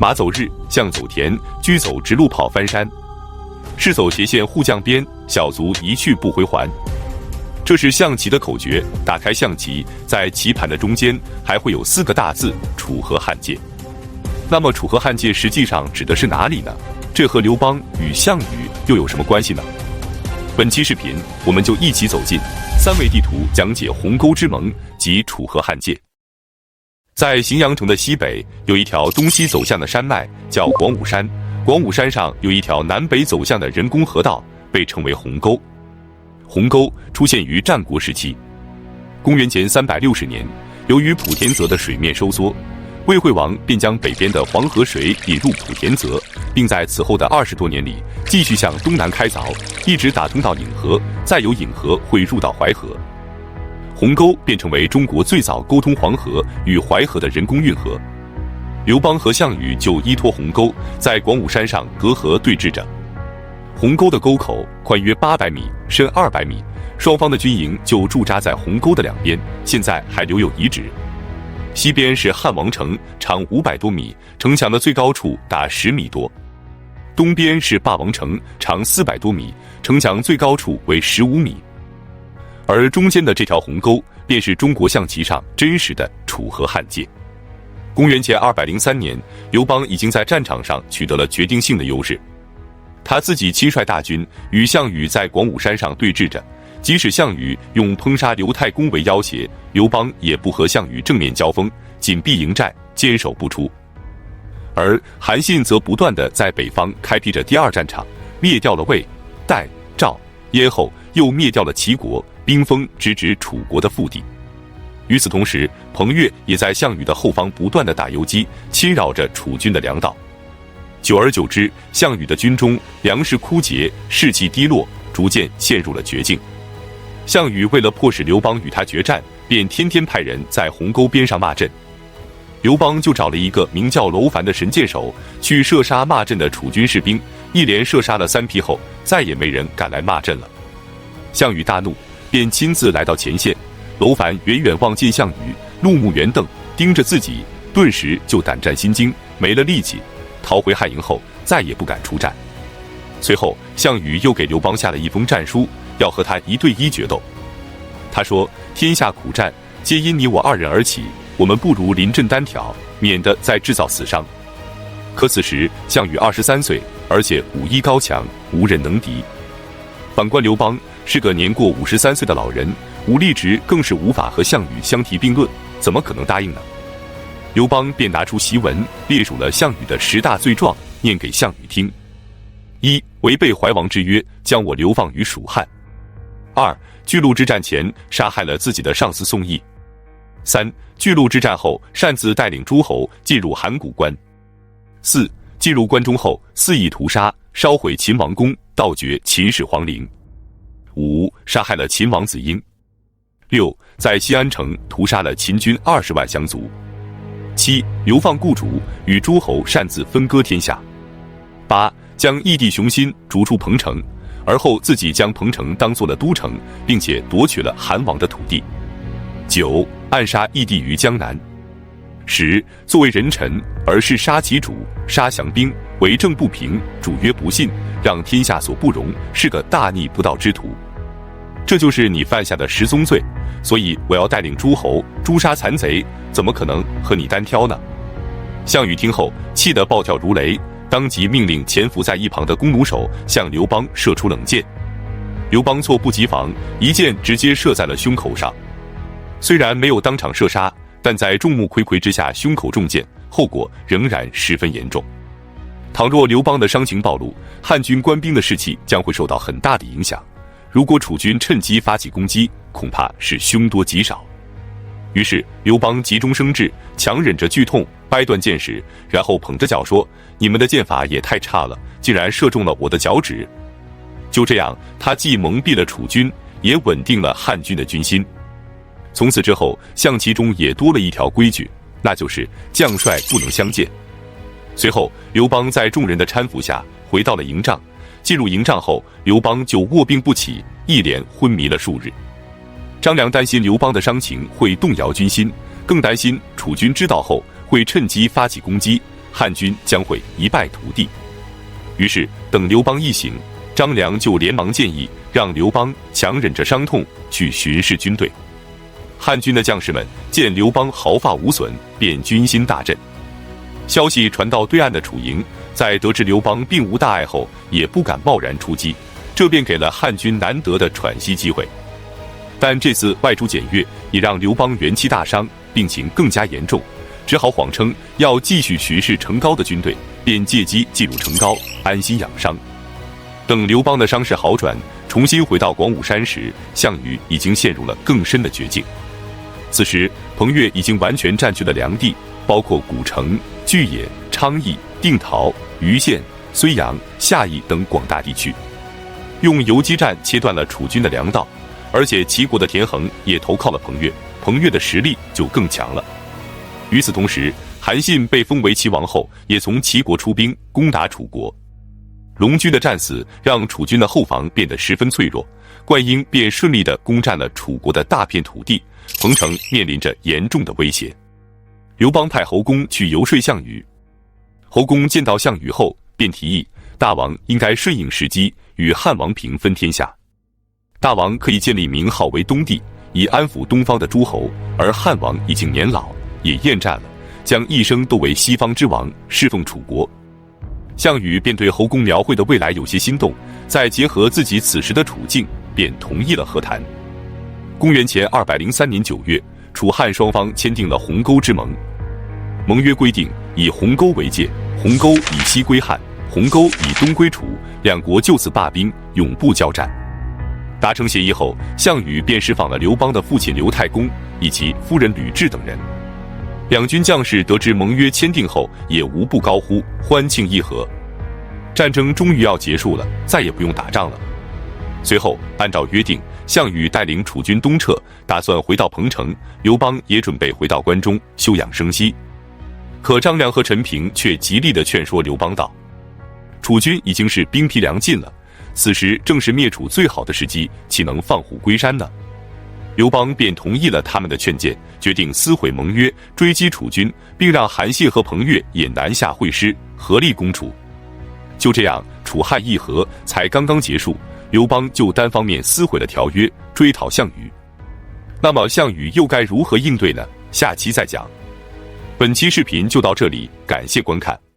马走日，将走田，车走直路跑翻山。士走斜线护将边，小卒一去不回还。这是象棋的口诀。打开象棋，在棋盘的中间还会有4个大字“楚河汉界”。那么楚河汉界实际上指的是哪里呢？这和刘邦与项羽又有什么关系呢？本期视频我们就一起走进3维地图，讲解鸿沟之盟及楚河汉界。在荥阳城的西北有一条东西走向的山脉，叫广武山。广武山上有一条南北走向的人工河道，被称为鸿沟。鸿沟出现于战国时期。公元前360年，由于莆田泽的水面收缩，魏惠王便将北边的黄河水引入莆田泽，并在此后的20多年里继续向东南开凿，一直打通到颍河，再由颍河汇入到淮河。鸿沟便成为中国最早沟通黄河与淮河的人工运河。刘邦和项羽就依托鸿沟，在广武山上隔河对峙着。鸿沟的沟口宽约800米，深200米，双方的军营就驻扎在鸿沟的两边，现在还留有遗址。西边是汉王城，长500多米，城墙的最高处达10米多；东边是霸王城，长400多米，城墙最高处为15米。而中间的这条鸿沟，便是中国象棋上真实的楚河汉界。公元前203年，刘邦已经在战场上取得了决定性的优势。他自己亲率大军与项羽在广武山上对峙着，即使项羽用烹杀刘太公为要挟，刘邦也不和项羽正面交锋，紧闭营寨，坚守不出。而韩信则不断地在北方开辟着第2战场，灭掉了魏、代、赵、燕后，又灭掉了齐国，兵锋直指楚国的腹地。与此同时，彭越也在项羽的后方不断地打游击，侵扰着楚军的粮道。久而久之，项羽的军中粮食枯竭，士气低落，逐渐陷入了绝境。项羽为了迫使刘邦与他决战，便天天派人在鸿沟边上骂阵。刘邦就找了一个名叫楼烦的神箭手，去射杀骂阵的楚军士兵，一连射杀了3批后，再也没人敢来骂阵了。项羽大怒，便亲自来到前线。楼烦远远望见项羽，怒目圆瞪，盯着自己，顿时就胆战心惊，没了力气，逃回汉营后再也不敢出战。随后项羽又给刘邦下了一封战书，要和他1对1决斗。他说：天下苦战皆因你我2人而起，我们不如临阵单挑，免得再制造死伤。可此时项羽23岁，而且武艺高强，无人能敌。反观刘邦是个年过53岁的老人，武力值更是无法和项羽相提并论，怎么可能答应呢？刘邦便拿出檄文，列数了项羽的10大罪状，念给项羽听。1. 违背怀王之约，将我流放于蜀汉。2. 巨鹿之战前杀害了自己的上司宋义。3. 巨鹿之战后擅自带领诸侯进入函谷关。4. 进入关中后肆意屠杀，烧毁秦王宫，盗掘秦始皇陵。5. 杀害了秦王子婴。6. 在西安城屠杀了秦军20万降卒。7. 流放雇主，与诸侯擅自分割天下。8. 将义帝熊心逐出彭城，而后自己将彭城当作了都城，并且夺取了韩王的土地。9. 暗杀义帝于江南。10. 作为人臣，而是杀其主，杀降兵，为政不平，主曰不信，让天下所不容，是个大逆不道之徒。这就是你犯下的10宗罪，所以我要带领诸侯诛杀残贼，怎么可能和你单挑呢？项羽听后气得暴跳如雷，当即命令潜伏在一旁的弓弩手向刘邦射出冷箭。刘邦猝不及防，一箭直接射在了胸口上。虽然没有当场射杀，但在众目睽睽之下胸口中箭，后果仍然十分严重。倘若刘邦的伤情暴露，汉军官兵的士气将会受到很大的影响。如果楚军趁机发起攻击，恐怕是凶多吉少。于是刘邦急中生智，强忍着剧痛，掰断箭矢，然后捧着脚说：你们的箭法也太差了，竟然射中了我的脚趾。就这样，他既蒙蔽了楚军，也稳定了汉军的军心。从此之后，象棋中也多了一条规矩，那就是将帅不能相见。随后刘邦在众人的搀扶下回到了营帐，进入营帐后，刘邦就卧病不起，一连昏迷了数日。张良担心刘邦的伤情会动摇军心，更担心楚军知道后会趁机发起攻击，汉军将会一败涂地。于是，等刘邦一醒，张良就连忙建议让刘邦强忍着伤痛去巡视军队。汉军的将士们见刘邦毫发无损，便军心大振。消息传到对岸的楚营，在得知刘邦并无大碍后，也不敢贸然出击，这便给了汉军难得的喘息机会。但这次外出检阅，也让刘邦元气大伤，病情更加严重，只好谎称要继续巡视成皋的军队，便借机进入成皋，安心养伤。等刘邦的伤势好转，重新回到广武山时，项羽已经陷入了更深的绝境。此时，彭越已经完全占据了梁地，包括古城、巨野、昌邑、定陶、虞县、睢阳、夏邑等广大地区，用游击战切断了楚军的粮道，而且齐国的田横也投靠了彭越，彭越的实力就更强了。与此同时，韩信被封为齐王后，也从齐国出兵攻打楚国。龙驹的战死让楚军的后防变得十分脆弱，灌婴便顺利地攻占了楚国的大片土地，彭城面临着严重的威胁。刘邦派侯公去游说项羽，侯公见到项羽后，便提议大王应该顺应时机，与汉王平分天下。大王可以建立名号为东帝，以安抚东方的诸侯，而汉王已经年老，也厌战了，将一生都为西方之王，侍奉楚国。项羽便对侯公描绘的未来有些心动，再结合自己此时的处境，便同意了和谈。公元前203年9月，楚汉双方签订了鸿沟之盟。盟约规定，以鸿沟为界，鸿沟以西归汉，鸿沟以东归楚，两国就此罢兵，永不交战。达成协议后，项羽便释放了刘邦的父亲刘太公以及夫人吕雉等人。两军将士得知盟约签订后，也无不高呼欢庆议和。战争终于要结束了，再也不用打仗了。随后，按照约定，项羽带领楚军东撤，打算回到彭城，刘邦也准备回到关中休养生息。可张良和陈平却极力地劝说刘邦道：楚军已经是兵疲粮尽了，此时正是灭楚最好的时机，岂能放虎归山呢？刘邦便同意了他们的劝谏，决定撕毁盟约，追击楚军，并让韩信和彭越也南下会师，合力攻楚。就这样，楚汉议和才刚刚结束，刘邦就单方面撕毁了条约，追讨项羽。那么项羽又该如何应对呢？下期再讲。本期视频就到这里，感谢观看。